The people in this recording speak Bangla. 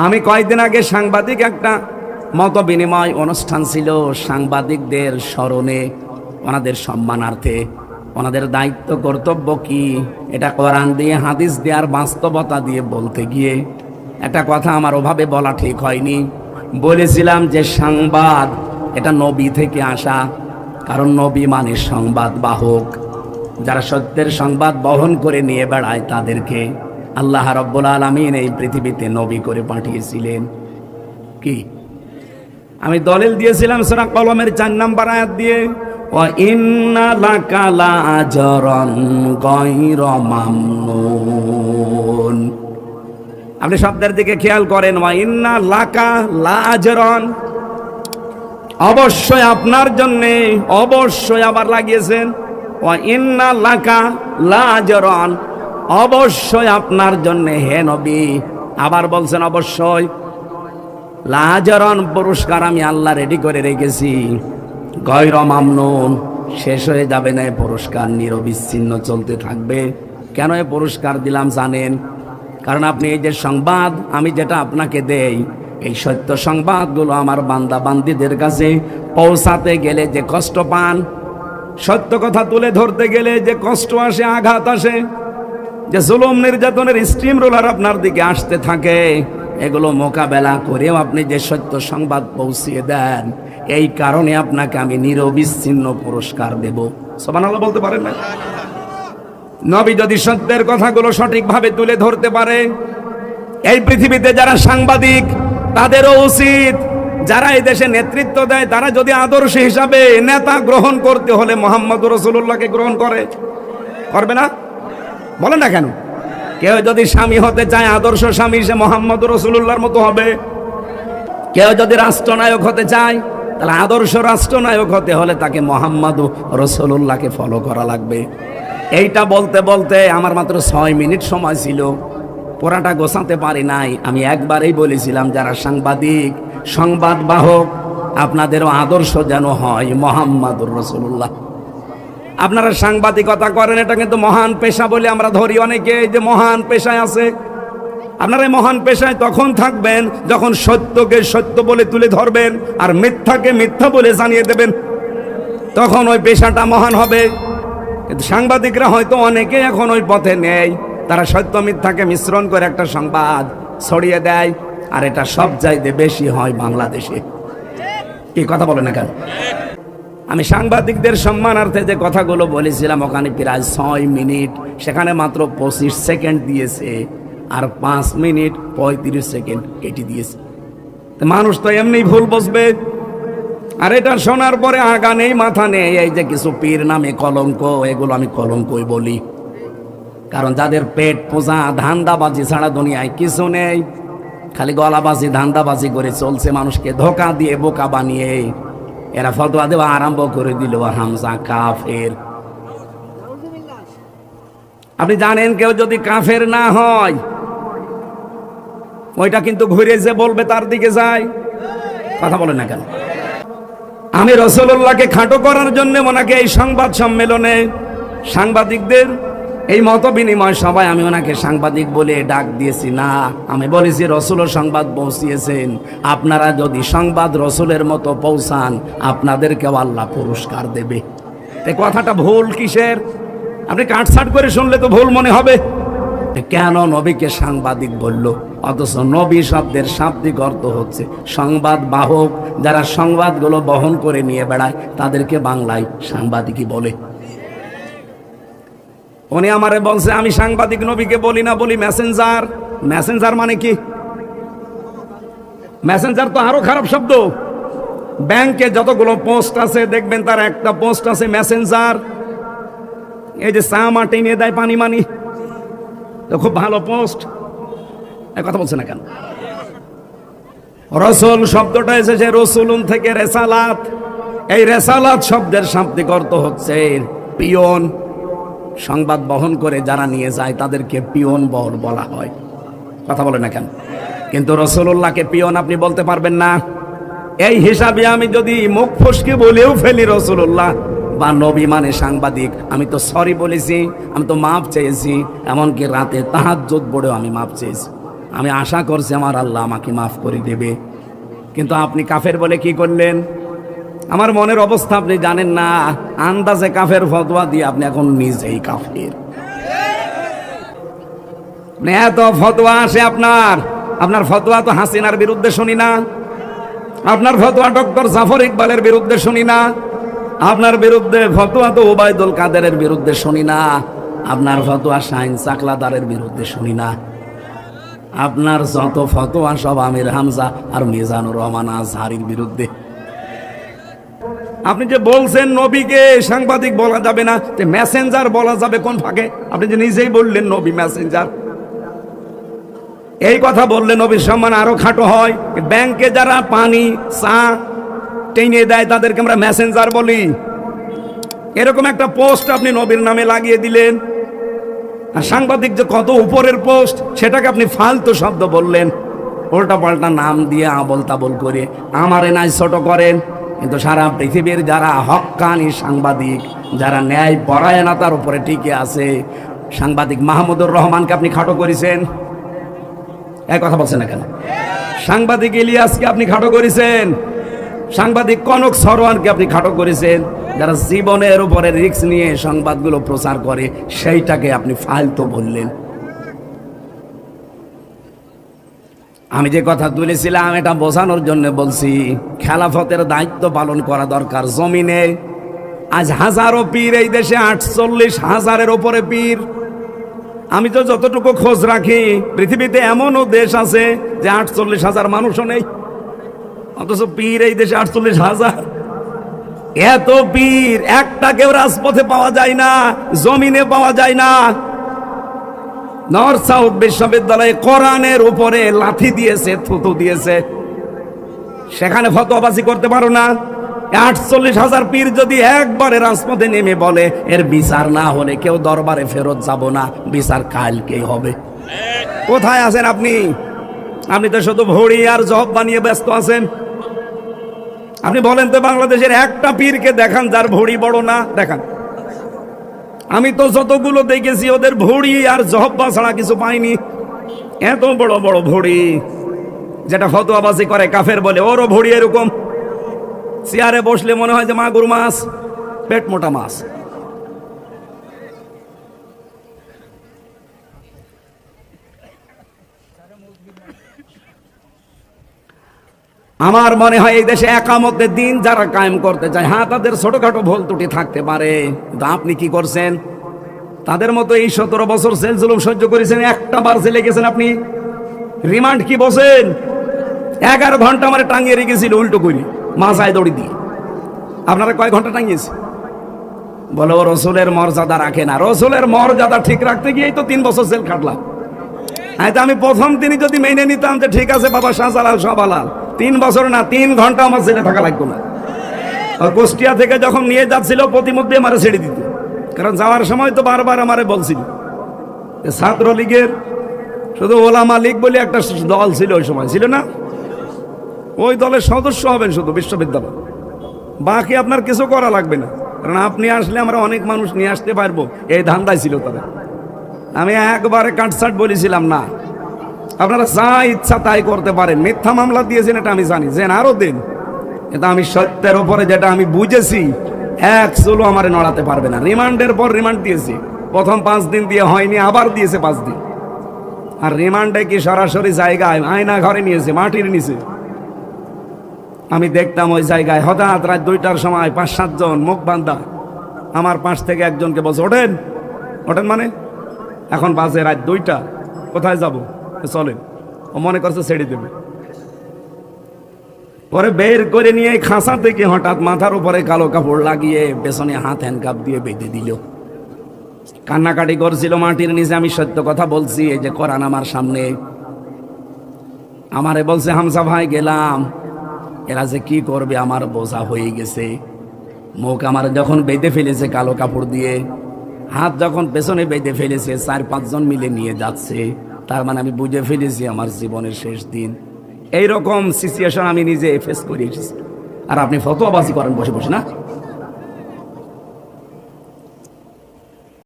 আমি কয়েকদিন আগে সাংবাদিক একটা মত বিনিময় অনুষ্ঠান ছিল, সাংবাদিকদের স্মরণে, ওনাদের সম্মানার্থে, ওনাদের দায়িত্ব কর্তব্য কি এটা কোরআন দিয়ে, হাদিস দিয়ে আর বাস্তবতা দিয়ে বলতে গিয়ে একটা কথা আমার ওভাবে বলা ঠিক হয়নি। বলেছিলাম যে সংবাদ এটা নবী থেকে আসা, কারণ নবী মানে সংবাদ বাহক। যারা সত্যের সংবাদ বহন করে নিয়ে বেড়ায় তাদেরকে আল্লাহ রাব্বুল আলামিন এই পৃথিবীতে নবী করে পাঠিয়েছিলেন। কি আমি দলিল দিয়েছিলাম সূরা কলমের 4 নম্বর আয়াত দিয়ে, ওয়া ইন্না লাকা লাআজরান গায়রা মামনুন। আপনি শব্দের দিকে খেয়াল করেন, ওয়া ইন্না লাকা লাআজরান, অবশ্যই আপনার জন্য, অবশ্যই আবার লাগিয়েছেন ওয়া ইন্না লাকা লাআজরান, অবশ্যই আপনার জন্য হে নবী, আবার বলছেন অবশ্যই লাআজরান, পুরস্কার আমি আল্লাহ রেডি করে রেখেছি। গায়রা মামনুন, শেষ হয়ে যাবে না, পুরস্কার নিরবিচ্ছিন্ন চলতে থাকবে। কেন এই পুরস্কার দিলাম জানেন? কারণ আপনি এই যে সংবাদ আমি যেটা আপনাকে দেই, এই সত্য সংবাদগুলো আমার বান্দা বান্দীদের কাছে পৌঁছাতে গেলে যে কষ্ট পান, সত্য কথা তুলে ধরতে গেলে যে কষ্ট আসে, আঘাত আসে, যে জুলুম নির্যাতনের স্টিম রোলার আপনার দিকে আসতে থাকে, এগুলো মোকাবেলা করেও আপনি যে সত্য সংবাদ পৌঁছিয়ে দেন, এই কারণে আপনাকে আমি নিরবিচ্ছিন্ন পুরস্কার দেব। সুবহানাল্লাহ বলতে পারেন না? নবী যদি সত্যের কথাগুলো সঠিকভাবে তুলে ধরতে পারে, এই পৃথিবীতে যারা সাংবাদিক তাদেরও উচিত, যারা এই দেশে নেতৃত্ব দেয় তারা যদি আদর্শ হিসাবে নেতা গ্রহণ করতে হলে মুহাম্মদুর রাসূলুল্লাহকে গ্রহণ করবে না? বলেন না কেন? কেউ যদি স্বামী হতে চায়, আদর্শ স্বামী, সে মুহাম্মদুর রাসূলুল্লাহর মতো হবে। কেউ যদি রাষ্ট্রনায়ক হতে চায়, তাহলে আদর্শ রাষ্ট্রনায়ক হতে হলে তাকে মুহাম্মদুর রাসূলুল্লাহকে ফলো করা লাগবে। এইটা বলতে বলতে আমার মাত্র 6 মিনিট সময় ছিল, পুরাটা গোছাতে পারি নাই। আমি একবারেই বলেছিলাম, যারা সাংবাদিক, সংবাদ বাহক, আপনাদেরও আদর্শ যেন হয় মুহাম্মদুর রাসূলুল্লাহ। আপনারা সাংবাদিকতা করেন, এটা কিন্তু মহান পেশা বলে আমরা ধরি অনেকে, যে মহান পেশায় আছে। আপনারা এই মহান পেশায় তখন থাকবেন যখন সত্যকে সত্য বলে তুলে ধরবেন আর মিথ্যাকে মিথ্যা বলে জানিয়ে দেবেন, তখন ওই পেশাটা মহান হবে। কিন্তু সাংবাদিকরা হয়তো অনেকে এখন ওই পথে নেই, তারা সত্য মিথ্যাকে মিশ্রণ করে একটা সংবাদ ছড়িয়ে দেয়, আর এটা সব চাইতে বেশি হয় বাংলাদেশে। কি কথা বলে না কেন? আমি সাংবাদিকদের সম্মানার্থে যে কথাগুলো বলেছিলাম, ওখানে প্রায় 6 মিনিট, সেখানে মাত্র 25 সেকেন্ড দিয়েছে, আর 5 মিনিট 35 সেকেন্ড কেটে দিয়েছে। মানুষ তো এমনি ভুল বসবে, আর এটা শোনার পরে আগা নেই মাথা নেই। এই যে কিছু পীর নামে কলঙ্ক, এগুলো আমি কলঙ্কই বলি, কারণ যাদের পেট পোষা ধান্দাবাজি ছাড়া দুনিয়ায় কিছু নেই, খালি গলাবাজি ধান্দাবাজি করে চলছে, মানুষকে ধোকা দিয়ে বোকা বানিয়ে এরা ফতোয়া দেওয়া আরম্ভ করে দিল, হামজা কাফের। আপনি জানেন, কেউ যদি কাফের না হয়, ওইটা কিন্তু ঘুরে যে বলবে তার দিকে যায়। কথা বলে না কেন? আমি রাসূলুল্লাহকে খাটো করার জন্য ওনাকে এই সংবাদ সম্মেলনে, সাংবাদিকদের এই মত বিনিময় সবাই, আমি ওনাকে সাংবাদিক বলে ডাক দিয়েছি না। আমি বলেছি রাসূলের সংবাদ পৌঁছিয়েছেন, আপনারা যদি সংবাদ রাসূলের মতো পৌঁছান, আপনাদেরকেও আল্লাহ পুরস্কার দেবে। এই কথাটা ভুল কিসের? আপনি কাটছাট করে শুনলে তো ভুল মনে হবে। কেন নবীকে সাংবাদিক বলল? অথচ নবী শব্দের শাব্দিক অর্থ হচ্ছে সংবাদ বাহক। যারা সংবাদগুলো বহন করে নিয়ে বেড়ায় তাদেরকে বাংলায় সাংবাদিকই বলে। উনি আমারে বলছে আমি সাংবাদিক নবীকে বলি না, বলি মেসেঞ্জার। মেসেঞ্জার মানে কি? মেসেঞ্জার তো আরো খারাপ শব্দ। ব্যাংকে যতগুলো পোস্ট আছে দেখবেন তার একটা পোস্ট আছে মেসেঞ্জার। এই যে চা মাটি নিয়ে দেয় পানি মানি, তো খুব ভালো পোস্ট। কথা বলছে না কেন? রসুল শব্দটা এসেছে রসুলুন থেকে, রেসালাত। এই রেসালাত শব্দের শাব্দিক অর্থ হচ্ছে পিয়ন। সংবাদ বহন করে যারা নিয়ে যায় তাদেরকে পিয়ন বলা হয়। কথা বলে না কেন? কিন্তু রাসূলুল্লাহকে পিয়ন আপনি বলতে পারবেন না। এই হিসাবে আমি যদি মুখ ফসকে বলেও ফেলি রাসূলুল্লাহ বা নবী মানে সাংবাদিক, আমি তো সরি বলেছি, আমি তো মাপ চেয়েছি, এমনকি রাতে তাহাজ্জুদ পড়েও আমি মাপ চেয়েছি। আমি আশা করছি আমার আল্লাহ আমাকে মাফ করে দেবে। কিন্তু আপনি কাফের বলে কি করলেন? আমার মনের অবস্থা আপনি জানেন না। আন্দাজে কাফের ফতোয়া দিয়ে আপনি এখন নিজেই কাফের। এত ফতোয়া আসে আপনার ফতোয়া তো হাসিনার বিরুদ্ধে শুনি না, আপনার ফতোয়া ডক্টর জাফর ইকবালের বিরুদ্ধে শুনি না, আপনার বিরুদ্ধে ফতোয়া তো ওবায়দুল কাদেরের বিরুদ্ধে শুনি না, আপনার ফতোয়া শাহিন চাকলাদারের বিরুদ্ধে শুনি না। আপনার যত ফতোয়া সব আমির হামজা আর মিজানুর রহমান আজহারির বিরুদ্ধে। আপনি যে বলছেন নবীকে সাংবাদিক বলা যাবে না, মেসেঞ্জার বলা যাবে কোন ফাঁকে? আপনি যে নিজেই বললেন নবী মেসেঞ্জার, এই কথা বললে নবীর সম্মান আরো খাটো হয়। ব্যাংকে যারা পানি চা টেনে দেয় তাদেরকে আমরা মেসেঞ্জার বলি। এরকম একটা পোস্ট আপনি নবীর নামে লাগিয়ে দিলেন, আর সাংবাদিক যে কত উপরের পোস্ট সেটাকে আপনি ফালতু শব্দ বললেন, উল্টা পাল্টা নাম দিয়ে আবল তাবল করে আমারে নাই ছোট করেন। কিন্তু সারা পৃথিবীর যারা হক্কানি সাংবাদিক, যারা ন্যায় পরায়ণতার উপরে টিকে আছে, সাংবাদিক মাহমুদুর রহমানকে আপনি খাটো করেছেন। এক কথা বলছেন না কেন? সাংবাদিক ইলিয়াসকে আপনি খাটো করেছেন, সাংবাদিক কনক সরওয়ারকে আপনি খাটো করেছেন। যারা জীবনের উপরে রিস্ক নিয়ে সংবাদগুলো প্রচার করে সেইটাকে আপনি ফালতু বললেন। আমি যে কথা তুলেছিলাম এটা বোঝানোর জন্য বলছি, খেলাফতের দায়িত্ব পালন করা দরকার জমিনে। আজ হাজারো পীর এই দেশে, 48,000-এর উপরে পীর। আমি তো যতটুকু খোঁজ রাখি পৃথিবীতে এমনও দেশ আছে যে 48,000 মানুষও নেই, অথচ পীর এই দেশে 48,000। এত পীর, একটা কেউ রাজপথে পাওয়া যায় না, জমিনে পাওয়া যায় না। নর্থ সাউথ বিশ্ববিদ্যালয়ে কোরআনের উপরে লাথি দিয়েছে, থুতু দিয়েছে, সেখানে ফতোয়াবাজি করতে পারো না। 48,000 পীর যদি একবারে রাজপথে নেমে বলে এর বিচার না হলে কেউ দরবারে ফেরত যাব না, বিচার কালকেই হবে। কোথায় আছেন আপনি? আপনি তো শুধু ভড়ি আর জব বানিয়ে ব্যস্ত আছেন। আপনি বলেন তো বাংলাদেশের একটা পীরকে দেখান যার ভড়ি বড় না, দেখান। আমি তো যতগুলো দেখেছি ওদের ভড়ি আর জহব্বা ছাড়া কিছু পাইনি। এত বড় বড় ভড়ি, যেটা ফতোয়াবাজি করে কাফের বলে, ওরও ভড়ি এরকম। চেয়ারে বসলে মনে হয় যে মাগুর মাছ, পেট মোটা মাছ। আমার মনে হয় এই দেশে একামতের দিন যারা কায়েম করতে চায়, হ্যাঁ তাদের ছোটখাটো ভুল ত্রুটি থাকতে পারে, কিন্তু আপনি কি করছেন? তাদের মতো এই 17 বছর জেল জুলুম সহ্য করেছেন, একটা বার জেলে গেছেন আপনি। রিমান্ড কি বসেন? 11 ঘন্টা আমার টাঙিয়ে রেখেছিল উল্টো করি, মাথায় দড়ি দিয়ে। আপনারা কয় ঘন্টা টাঙিয়েছে? বলে ও রসুলের মর্যাদা রাখে না। রসুলের মর্যাদা ঠিক রাখতে গিয়েই তো 3 বছর জেল খাটলাম। হয়তো আমি প্রথম দিনই যদি মেনে নিতাম যে ঠিক আছে বাবা শাহজালাল সব হালাল, 3 বছর না 3 ঘন্টা আমার জেলে থাকা লাগতো না। কুষ্টিয়া থেকে যখন নিয়ে যাচ্ছিল প্রতিমধ্যে আমারে ছেড়ে দিত, কারণ যাওয়ার সময় তো বারবার আমারে বলছিল ছাত্রলীগের শুধু ওলামা লীগ বলে একটা দল ছিল, ওই সময় ছিল না, ওই দলের সদস্য হবেন শুধু বিশ্ববিদ্যালয়, বাকি আপনার কিছু করা লাগবে না, কারণ আপনি আসলে আমরা অনেক মানুষ নিয়ে আসতে পারবো, এই ধান্দায় ছিল তারা। আমি একবারে কাটছাট বলেছিলাম না, আপনারা যা ইচ্ছা তাই করতে পারেন। মিথ্যা মামলা দিয়েছেন এটা আমি জানি, যে আরো দিন, কিন্তু আমি সত্যের উপরে যেটা আমি বুঝেছি, এক চুলো আমারে নড়াতে পারবে না। রিমান্ডের পর রিমান্ড দিয়েছি, প্রথম 5 দিন দিয়ে হয়নি, আবার দিয়েছে 5 দিন। আর রিমান্ডে কি সরাসরি জায়গায় আয়না ঘরে নিয়েছে, মাটির নিচে। আমি দেখতাম ওই জায়গায় হঠাৎ রাত 2টার সময় 5-7 জন মুখ বান্ধা আমার পাশ থেকে একজনকে বলছে ওঠেন। ওঠেন মানে এখন বাজে রাত 2টা, কোথায় যাব? চলেন। ও মনে করছে ছেড়ে দেবে। পরে বের করে নিয়ে খাঁচা থেকে হঠাৎ মাথার উপরে কালো কাপড় লাগিয়ে পেছনে হাত হ্যান্ডকাপ দিয়ে বেঁধে দিল। কান্নাকাটি করছিল মাটির নিচে। আমি সত্য কথা বলছি, এই যে কোরআন আমার সামনে। আমারে বলছে হামজা ভাই গেলাম, এরা যে কি করবে আমার বোঝা হয়ে গেছে। মুখ আমার যখন বেঁধে ফেলেছে কালো কাপড় দিয়ে, হাত যখন পেছনে বেঁধে ফেলেছে, 4-5 জন মিলে নিয়ে যাচ্ছে, তার মানে আমি বুঝে ফেলেছি আমার জীবনের শেষ দিন। এইরকম সিচুয়েশন আমি নিজে ফেস করে এসেছি। আর আপনি ফতোয়াবাজি করেন বসে বসে না।